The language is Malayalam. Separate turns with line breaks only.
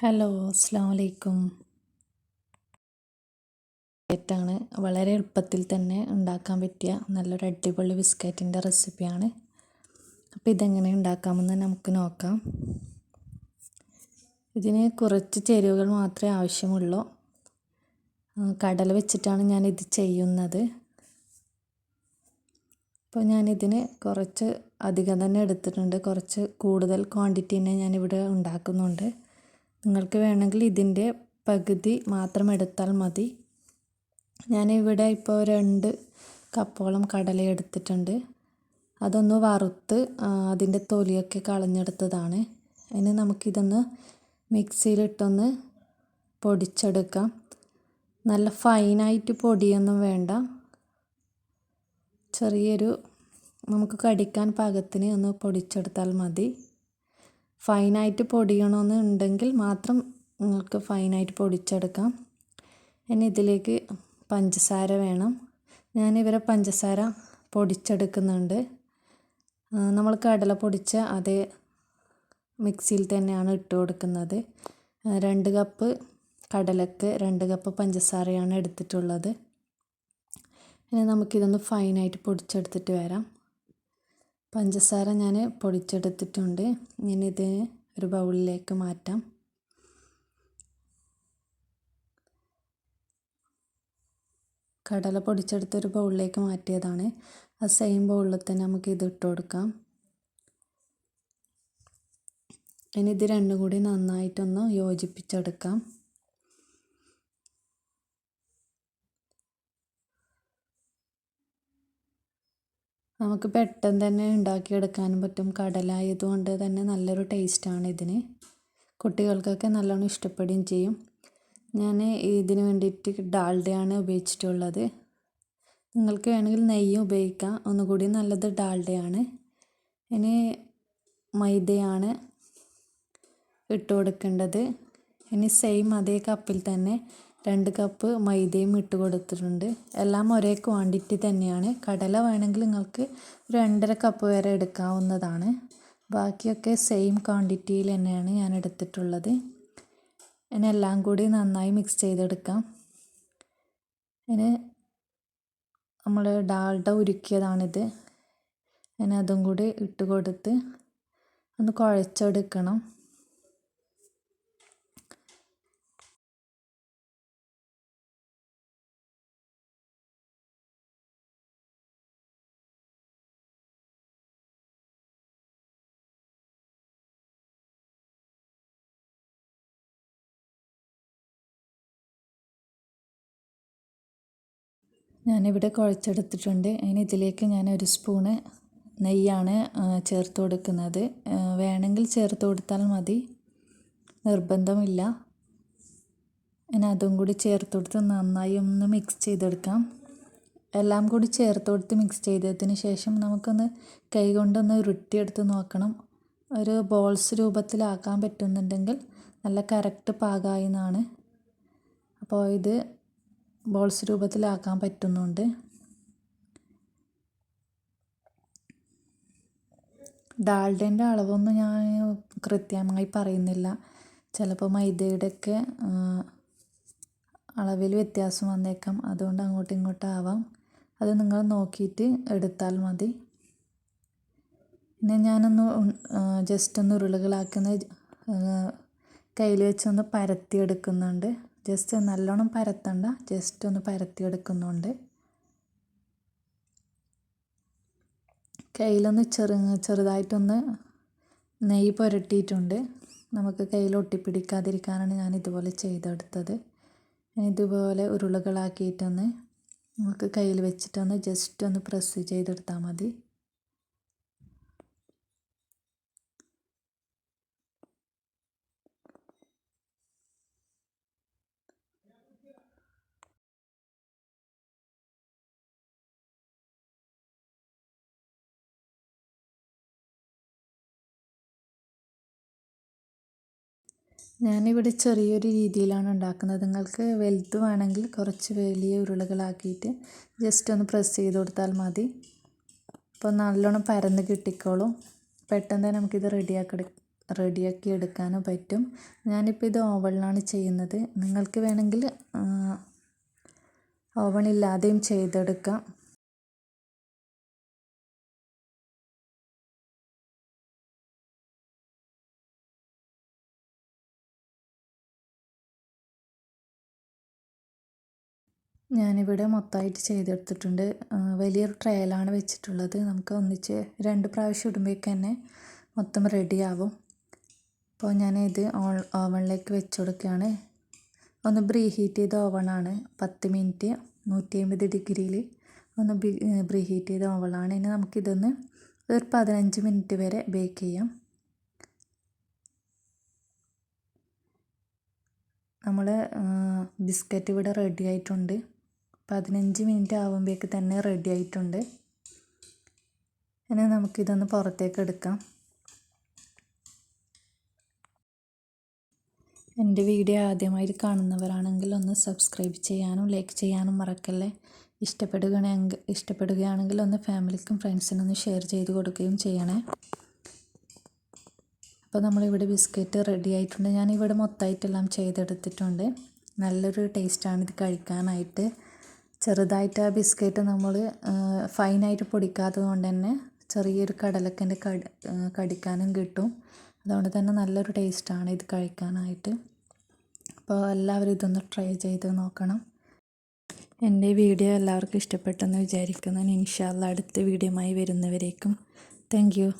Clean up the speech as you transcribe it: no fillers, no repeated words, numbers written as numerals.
ഹലോ, അസ്സാം വലൈക്കും. ബിസ്ക്കറ്റാണ് വളരെ എളുപ്പത്തിൽ തന്നെ ഉണ്ടാക്കാൻ പറ്റിയ നല്ലൊരു അടിപൊളി ബിസ്ക്കറ്റിൻ്റെ റെസിപ്പിയാണ്. അപ്പോൾ ഇതെങ്ങനെ ഉണ്ടാക്കാമെന്ന് നമുക്ക് നോക്കാം. ഇതിന് കുറച്ച് ചേരുവകൾ മാത്രമേ ആവശ്യമുള്ളൂ. കടല വെച്ചിട്ടാണ് ഞാനിത് ചെയ്യുന്നത്. അപ്പോൾ ഞാനിതിന് കുറച്ച് അധികം തന്നെ എടുത്തിട്ടുണ്ട്. കുറച്ച് കൂടുതൽ ക്വാണ്ടിറ്റി തന്നെ ഞാനിവിടെ ഉണ്ടാക്കുന്നുണ്ട്. നിങ്ങൾക്ക് വേണമെങ്കിൽ ഇതിൻ്റെ പകുതി മാത്രം എടുത്താൽ മതി. ഞാനിവിടെ ഇപ്പോൾ 2 കപ്പോളം കടല എടുത്തിട്ടുണ്ട്. അതൊന്ന് വറുത്ത് അതിൻ്റെ തൊലിയൊക്കെ കളഞ്ഞെടുത്തതാണ്. ഇനി നമുക്കിതൊന്ന് മിക്സിയിലിട്ടൊന്ന് പൊടിച്ചെടുക്കാം. നല്ല ഫൈനായിട്ട് പൊടിയൊന്നും വേണ്ട, ചെറിയൊരു നമുക്ക് കടിക്കാൻ പാകത്തിന് ഒന്ന് പൊടിച്ചെടുത്താൽ മതി. ഫൈനായിട്ട് പൊടിയണമെന്നുണ്ടെങ്കിൽ മാത്രം നിങ്ങൾക്ക് ഫൈനായിട്ട് പൊടിച്ചെടുക്കാം. ഇനി ഇതിലേക്ക് പഞ്ചസാര വേണം. ഞാനിവിടെ പഞ്ചസാര പൊടിച്ചെടുക്കുന്നുണ്ട്. നമ്മൾ കടല പൊടിച്ച അതേ മിക്സിയിൽ തന്നെയാണ് ഇട്ട് കൊടുക്കുന്നത്. 2 കപ്പ് കടലക്ക് 2 കപ്പ് പഞ്ചസാരയാണ് എടുത്തിട്ടുള്ളത്. ഇനി നമുക്കിതൊന്ന് ഫൈനായിട്ട് പൊടിച്ചെടുത്തിട്ട് വരാം. പഞ്ചസാര ഞാൻ പൊടിച്ചെടുത്തിട്ടുണ്ട്. ഇനി ഇത് ഒരു ബൗളിലേക്ക് മാറ്റാം. കടല പൊടിച്ചെടുത്തൊരു ബൗളിലേക്ക് മാറ്റിയതാണ്. ആ സെയിം ബൗളിൽ തന്നെ നമുക്ക് ഇത് ഇട്ട് കൊടുക്കാം. ഇനി ഇത് രണ്ടും കൂടി നന്നായിട്ടൊന്ന് യോജിപ്പിച്ചെടുക്കാം. നമുക്ക് പെട്ടെന്ന് തന്നെ ഉണ്ടാക്കിയെടുക്കാനും പറ്റും. കടല ആയതുകൊണ്ട് തന്നെ നല്ലൊരു ടേസ്റ്റാണ് ഇതിന്. കുട്ടികൾക്കൊക്കെ നല്ലോണം ഇഷ്ടപ്പെടുകയും ചെയ്യും. ഞാൻ ഇതിന് വേണ്ടിയിട്ട് ഡാൽഡയാണ് ഉപയോഗിച്ചിട്ടുള്ളത്. നിങ്ങൾക്ക് വേണമെങ്കിൽ നെയ്യ് ഉപയോഗിക്കാം. ഒന്നുകൂടി നല്ലത് ഡാൽഡയാണ്. ഇനി മൈദയാണ് ഇട്ട് കൊടുക്കേണ്ടത്. ഇനി സെയിം അതേ കപ്പിൽ തന്നെ 2 കപ്പ് മൈദയും ഇട്ട് കൊടുത്തിട്ടുണ്ട്. എല്ലാം ഒരേ ക്വാണ്ടിറ്റി തന്നെയാണ്. കടല വേണമെങ്കിൽ നിങ്ങൾക്ക് 2.5 കപ്പ് വരെ എടുക്കാവുന്നതാണ്. ബാക്കിയൊക്കെ സെയിം ക്വാണ്ടിറ്റിയിൽ തന്നെയാണ് ഞാൻ എടുത്തിട്ടുള്ളത്. ഇനി എല്ലാം കൂടി നന്നായി മിക്സ് ചെയ്തെടുക്കാം. ഇനി നമ്മൾ ഡാൽഡ ഉരുക്കിയതാണിത്. ഇനി അതും കൂടി ഇട്ട് കൊടുത്ത് ഒന്ന് കുഴച്ചെടുക്കണം. ഞാനിവിടെ കുഴച്ചെടുത്തിട്ടുണ്ട്. ഇനി ഇതിലേക്ക് ഞാൻ 1 സ്പൂണ് നെയ്യാണ് ചേർത്ത് കൊടുക്കുന്നത്. വേണമെങ്കിൽ ചേർത്ത് കൊടുത്താൽ മതി, നിർബന്ധമില്ല. ഇനി അതും കൂടി ചേർത്ത് കൊടുത്ത് നന്നായി ഒന്ന് മിക്സ് ചെയ്തെടുക്കാം. എല്ലാം കൂടി ചേർത്ത് കൊടുത്ത് മിക്സ് ചെയ്തതിന് ശേഷം നമുക്കൊന്ന് കൈ കൊണ്ടൊന്ന് ഉരുട്ടിയെടുത്ത് നോക്കണം. ഒരു ബോൾസ് രൂപത്തിലാക്കാൻ പറ്റുന്നുണ്ടെങ്കിൽ നല്ല കറക്റ്റ് പാകമായി എന്നാണ്. അപ്പോൾ ഇത് ബോൾസ് രൂപത്തിലാക്കാൻ പറ്റുന്നുണ്ട്. ഡാൽഡേൻ്റെ അളവൊന്നും ഞാൻ കൃത്യമായി പറയുന്നില്ല. ചിലപ്പോൾ മൈദയുടെയൊക്കെ അളവിൽ വ്യത്യാസം വന്നേക്കാം. അതുകൊണ്ട് അങ്ങോട്ടും ഇങ്ങോട്ടും ആവാം. അത് നിങ്ങൾ നോക്കിയിട്ട് എടുത്താൽ മതി. പിന്നെ ഞാനൊന്ന് ജസ്റ്റ് ഒന്ന് ഉരുളകളാക്കുന്ന കയ്യിൽ വെച്ചൊന്ന് പരത്തിയെടുക്കുന്നുണ്ട്. ജസ്റ്റ് നല്ലോണം പരത്തണ്ട, ജസ്റ്റ് ഒന്ന് പരത്തിയെടുക്കുന്നുണ്ട്. കയ്യിലൊന്ന് ചെറുതായിട്ടൊന്ന് നെയ്യ് പുരട്ടിയിട്ടുണ്ട്. നമുക്ക് കയ്യിൽ ഒട്ടിപ്പിടിക്കാതിരിക്കാനാണ് ഞാൻ ഇതുപോലെ ചെയ്തെടുത്തത്. ഇതുപോലെ ഉരുളകളാക്കിയിട്ടൊന്ന് നമുക്ക് കയ്യിൽ വെച്ചിട്ടൊന്ന് ജസ്റ്റ് ഒന്ന് പ്രസ് ചെയ്തെടുത്താൽ മതി. ഞാനിവിടെ ചെറിയൊരു രീതിയിലാണ് ഉണ്ടാക്കുന്നത്. നിങ്ങൾക്ക് വലുത് വേണമെങ്കിൽ കുറച്ച് വലിയ ഉരുളകളാക്കിയിട്ട് ജസ്റ്റ് ഒന്ന് പ്രസ് ചെയ്ത് കൊടുത്താൽ മതി. അപ്പോൾ നല്ലോണം പരന്ന് കിട്ടിക്കോളും. പെട്ടെന്ന് തന്നെ നമുക്കിത് റെഡിയാക്കി റെഡിയാക്കി എടുക്കാനും പറ്റും. ഞാനിപ്പോൾ ഇത് ഓവനിലാണ് ചെയ്യുന്നത്. നിങ്ങൾക്ക് വേണമെങ്കിൽ ഓവണില്ലാതെയും ചെയ്തെടുക്കാം. ഞാനിവിടെ മൊത്തമായിട്ട് ചെയ്തെടുത്തിട്ടുണ്ട്. വലിയൊരു ട്രേയിലാണ് വെച്ചിട്ടുള്ളത്. നമുക്ക് ഒന്നിച്ച് 2 പ്രാവശ്യം ഇടുമ്പോഴേക്ക് തന്നെ മൊത്തം റെഡിയാവും. അപ്പോൾ ഞാനിത് ഓവനിലേക്ക് വെച്ച് കൊടുക്കുകയാണ്. ഒന്ന് പ്രീ ഹീറ്റ് ചെയ്ത ഓവണാണ്. 10 മിനിറ്റ് 150 ഡിഗ്രിയിൽ ഒന്ന് പ്രീ ഹീറ്റ് ചെയ്ത ഓവണാണ്. ഇനി നമുക്കിതൊന്ന് ഒരു 15 മിനിറ്റ് വരെ ബേക്ക് ചെയ്യാം. നമ്മൾ ബിസ്ക്കറ്റ് ഇവിടെ റെഡി ആയിട്ടുണ്ട്. 15 മിനിറ്റ് ആകുമ്പോഴേക്ക് തന്നെ റെഡി ആയിട്ടുണ്ട്. ഇനി നമുക്കിതൊന്ന് പുറത്തേക്ക് എടുക്കാം. എൻ്റെ വീഡിയോ ആദ്യമായിട്ട് കാണുന്നവരാണെങ്കിൽ ഒന്ന് സബ്സ്ക്രൈബ് ചെയ്യാനും ലൈക്ക് ചെയ്യാനും മറക്കല്ലേ. ഇഷ്ടപ്പെടുകയാണെങ്കിൽ ഒന്ന് ഫാമിലിക്കും ഫ്രണ്ട്സിനും ഒന്ന് ഷെയർ ചെയ്ത് കൊടുക്കുകയും ചെയ്യണേ. അപ്പോൾ നമ്മളിവിടെ ബിസ്ക്കറ്റ് റെഡി ആയിട്ടുണ്ട്. ഞാനിവിടെ മൊത്തമായിട്ടെല്ലാം ചെയ്തെടുത്തിട്ടുണ്ട്. നല്ലൊരു ടേസ്റ്റാണ് ഇത് കഴിക്കാനായിട്ട്. ചെറുതായിട്ട് ആ ബിസ്ക്കറ്റ് നമ്മൾ ഫൈനായിട്ട് പൊടിക്കാത്തത് കൊണ്ട് തന്നെ ചെറിയൊരു കടലക്കൻ്റെ കടിക്കാനും കിട്ടും. അതുകൊണ്ട് തന്നെ നല്ലൊരു ടേസ്റ്റാണ് ഇത് കഴിക്കാനായിട്ട്. അപ്പോൾ എല്ലാവരും ഇതൊന്ന് ട്രൈ ചെയ്ത് നോക്കണം. എൻ്റെ വീഡിയോ എല്ലാവർക്കും ഇഷ്ടപ്പെട്ടെന്ന് വിചാരിക്കുന്നു. ഇൻഷാ അല്ലാഹ് അടുത്ത വീഡിയോയുമായി വരുന്നവരേക്കും താങ്ക് യു.